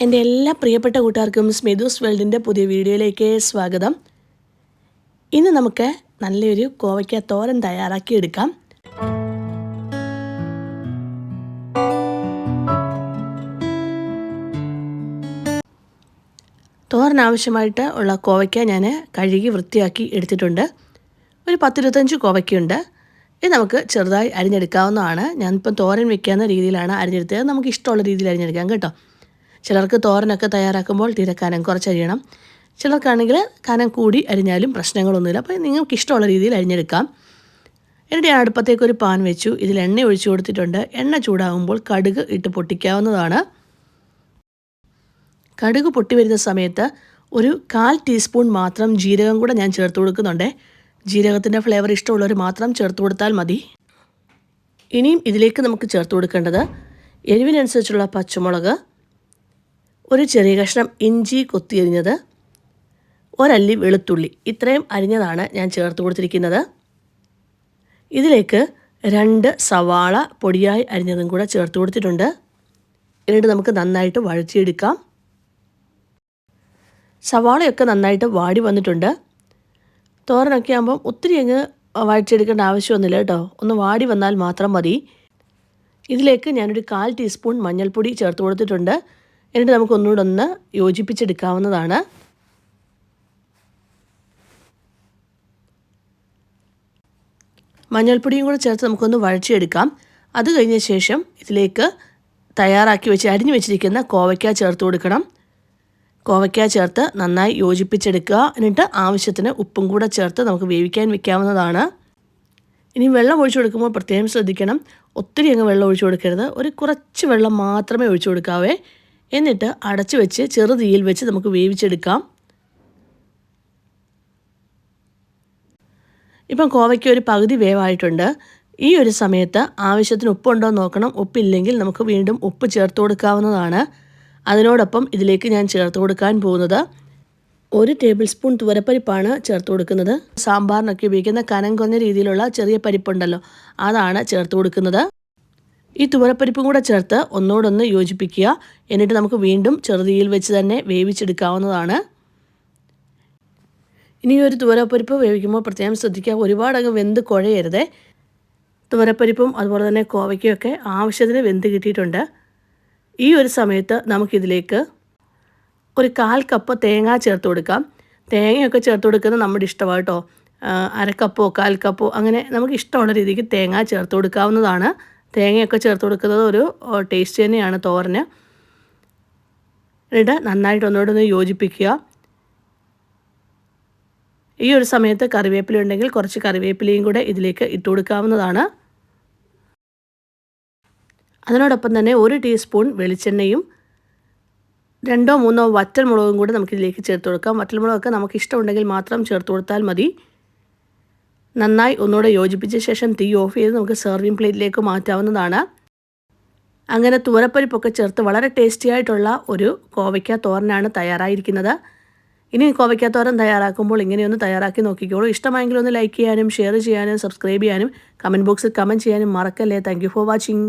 എൻ്റെ എല്ലാ പ്രിയപ്പെട്ട കൂട്ടുകാർക്കും സ്മിതൂസ് വേൾഡിൻ്റെ പുതിയ വീഡിയോയിലേക്ക് സ്വാഗതം. ഇന്ന് നമുക്ക് നല്ലൊരു കോവയ്ക്ക തോരൻ തയ്യാറാക്കി എടുക്കാം. തോരൻ ആവശ്യമായിട്ട് ഉള്ള കോവയ്ക്ക ഞാൻ കഴുകി വൃത്തിയാക്കി എടുത്തിട്ടുണ്ട്. ഒരു 10-25 കോവയ്ക്കുണ്ട്. ഇത് നമുക്ക് ചെറുതായി അരിഞ്ഞെടുക്കാവുന്നതാണ്. ഞാനിപ്പം തോരൻ വെക്കാവുന്ന രീതിയിലാണ് അരിഞ്ഞെടുത്തത്. നമുക്ക് ഇഷ്ടമുള്ള രീതിയിൽ അരിഞ്ഞെടുക്കാം കേട്ടോ. ചിലർക്ക് തോരനൊക്കെ തയ്യാറാക്കുമ്പോൾ തീരെ കനം കുറച്ച് അരിയണം, ചിലർക്കാണെങ്കിൽ കനം കൂടി അരിഞ്ഞാലും പ്രശ്നങ്ങളൊന്നുമില്ല. അപ്പോൾ നിങ്ങൾക്ക് ഇഷ്ടമുള്ള രീതിയിൽ അരിഞ്ഞെടുക്കാം. എന്നിട്ട് ഞാൻ അടുപ്പത്തേക്ക് ഒരു പാൻ വെച്ചു. ഇതിൽ എണ്ണ ഒഴിച്ചു കൊടുത്തിട്ടുണ്ട്. എണ്ണ ചൂടാകുമ്പോൾ കടുക് ഇട്ട് പൊട്ടിക്കാവുന്നതാണ്. കടുക് പൊട്ടി വരുന്ന സമയത്ത് ഒരു 1/4 ടീസ്പൂൺ മാത്രം ജീരകം കൂടെ ഞാൻ ചേർത്ത് കൊടുക്കുന്നുണ്ട്. ജീരകത്തിൻ്റെ ഫ്ലേവർ ഇഷ്ടമുള്ളവർ മാത്രം ചേർത്ത് കൊടുത്താൽ മതി. ഇനിയും ഇതിലേക്ക് നമുക്ക് ചേർത്ത് കൊടുക്കേണ്ടത് എരിവിനനുസരിച്ചുള്ള പച്ചമുളക്, ഒരു ചെറിയ കഷ്ണം ഇഞ്ചി കൊത്തിയരിഞ്ഞത്, ഒരല്ലി വെളുത്തുള്ളി, ഇത്രയും അരിഞ്ഞതാണ് ഞാൻ ചേർത്ത് കൊടുത്തിരിക്കുന്നത്. ഇതിലേക്ക് 2 സവാള പൊടിയായി അരിഞ്ഞതും കൂടെ ചേർത്ത് കൊടുത്തിട്ടുണ്ട്. എന്നിട്ട് നമുക്ക് നന്നായിട്ട് വഴറ്റിയെടുക്കാം. സവാളയൊക്കെ നന്നായിട്ട് വാടി വന്നിട്ടുണ്ട്. തോരനൊക്കെ ആകുമ്പം ഒത്തിരി അങ്ങ് വഴറ്റിയെടുക്കേണ്ട ആവശ്യമൊന്നുമില്ല കേട്ടോ. ഒന്ന് വാടി വന്നാൽ മാത്രം മതി. ഇതിലേക്ക് ഞാനൊരു 1/4 ടീസ്പൂൺ മഞ്ഞൾപ്പൊടി ചേർത്ത് കൊടുത്തിട്ടുണ്ട്. എന്നിട്ട് നമുക്ക് ഒന്നുകൂടെ ഒന്ന് യോജിപ്പിച്ചെടുക്കാവുന്നതാണ്. മഞ്ഞൾപ്പൊടിയും കൂടെ ചേർത്ത് നമുക്കൊന്ന് വഴറ്റിയെടുക്കാം. അത് കഴിഞ്ഞ ശേഷം ഇതിലേക്ക് അരിഞ്ഞു വെച്ചിരിക്കുന്ന കോവയ്ക്ക ചേർത്ത് കൊടുക്കണം. കോവയ്ക്ക ചേർത്ത് നന്നായി യോജിപ്പിച്ചെടുക്കുക. എന്നിട്ട് ആവശ്യത്തിന് ഉപ്പും കൂടെ ചേർത്ത് നമുക്ക് വേവിക്കാൻ വെക്കാവുന്നതാണ്. ഇനി വെള്ളം ഒഴിച്ചു കൊടുക്കുമ്പോൾ പ്രത്യേകം ശ്രദ്ധിക്കണം. ഒത്തിരി അങ്ങ് വെള്ളം ഒഴിച്ചു കൊടുക്കരുത്. ഒരു കുറച്ച് വെള്ളം മാത്രമേ ഒഴിച്ചു കൊടുക്കാവേ. എന്നിട്ട് അടച്ചു വെച്ച് ചെറുതീയിൽ വെച്ച് നമുക്ക് വേവിച്ചെടുക്കാം. ഇപ്പം കോവയ്ക്ക് ഒരു പകുതി വേവായിട്ടുണ്ട്. ഈ ഒരു സമയത്ത് ആവശ്യത്തിന് ഉപ്പുണ്ടോ എന്ന് നോക്കണം. ഉപ്പില്ലെങ്കിൽ നമുക്ക് വീണ്ടും ഉപ്പ് ചേർത്ത് കൊടുക്കാവുന്നതാണ്. അതിനോടൊപ്പം ഇതിലേക്ക് ഞാൻ ചേർത്ത് കൊടുക്കാൻ പോകുന്നത് 1 ടേബിൾ സ്പൂൺ തുവരപ്പരിപ്പാണ് ചേർത്ത് കൊടുക്കുന്നത്. സാമ്പാറിനൊക്കെ ഉപയോഗിക്കുന്ന കനം കുറഞ്ഞ രീതിയിലുള്ള ചെറിയ പരിപ്പുണ്ടല്ലോ, അതാണ് ചേർത്ത് കൊടുക്കുന്നത്. ഈ തുവരപ്പരിപ്പും കൂടെ ചേർത്ത് ഒന്നുകൂടൊന്ന് യോജിപ്പിക്കുക. എന്നിട്ട് നമുക്ക് വീണ്ടും ചെറുതീയിൽ വെച്ച് തന്നെ വേവിച്ചെടുക്കാവുന്നതാണ്. ഇനി ഒരു തുവരപ്പരിപ്പ് വേവിക്കുമ്പോൾ പ്രത്യേകം ശ്രദ്ധിക്കുക, ഒരുപാടങ്ങ് വെന്ത് കുഴയരുത്. തുവരപ്പരിപ്പും അതുപോലെ തന്നെ കോവയ്ക്കൊക്കെ ആവശ്യത്തിന് വെന്ത് കിട്ടിയിട്ടുണ്ട്. ഈ ഒരു സമയത്ത് നമുക്കിതിലേക്ക് ഒരു 1/4 കപ്പ് തേങ്ങ ചേർത്ത് കൊടുക്കാം. തേങ്ങയൊക്കെ ചേർത്ത് കൊടുക്കുന്നത് നമ്മുടെ ഇഷ്ടമാണ് കേട്ടോ. 1/2 കപ്പോ 1/4 കപ്പോ അങ്ങനെ നമുക്ക് ഇഷ്ടമുള്ള രീതിക്ക് തേങ്ങ ചേർത്ത് കൊടുക്കാവുന്നതാണ്. തേങ്ങയൊക്കെ ചേർത്ത് കൊടുക്കുന്നത് ഒരു ടേസ്റ്റ് തന്നെയാണ് തോരന്. എന്നിട്ട് നന്നായിട്ട് ഒന്നുകൂടെ യോജിപ്പിക്കുക. ഈ ഒരു സമയത്ത് കറിവേപ്പില ഉണ്ടെങ്കിൽ കുറച്ച് കറിവേപ്പിലയും കൂടെ ഇതിലേക്ക് ഇട്ട് കൊടുക്കാവുന്നതാണ്. അതിനോടൊപ്പം തന്നെ 1 ടീസ്പൂൺ വെളിച്ചെണ്ണയും 2-3 വറ്റൽമുളകും കൂടെ നമുക്കിതിലേക്ക് ചേർത്ത് കൊടുക്കാം. വറ്റൽമുളകൊക്കെ നമുക്ക് ഇഷ്ടമുണ്ടെങ്കിൽ മാത്രം ചേർത്ത് കൊടുത്താൽ മതി. നന്നായി ഒന്നുകൂടെ യോജിപ്പിച്ച ശേഷം തീ ഓഫ് ചെയ്ത് നമുക്ക് സെർവിങ് പ്ലേറ്റിലേക്ക് മാറ്റാവുന്നതാണ്. അങ്ങനെ തുവരപ്പരിപ്പൊക്കെ ചേർത്ത് വളരെ ടേസ്റ്റി ആയിട്ടുള്ള ഒരു കോവയ്ക്ക തോരനാണ് തയ്യാറായിരിക്കുന്നത്. ഇനി കോവയ്ക്ക തോരൻ തയ്യാറാക്കുമ്പോൾ ഇങ്ങനെയൊന്ന് തയ്യാറാക്കി നോക്കിക്കോളൂ. ഇഷ്ടമായെങ്കിൽ ഒന്ന് ലൈക്ക് ചെയ്യാനും ഷെയർ ചെയ്യാനും സബ്സ്ക്രൈബ് ചെയ്യാനും കമൻറ്റ് ബോക്സിൽ കമൻറ്റ് ചെയ്യാനും മറക്കല്ലേ. Thank you for watching.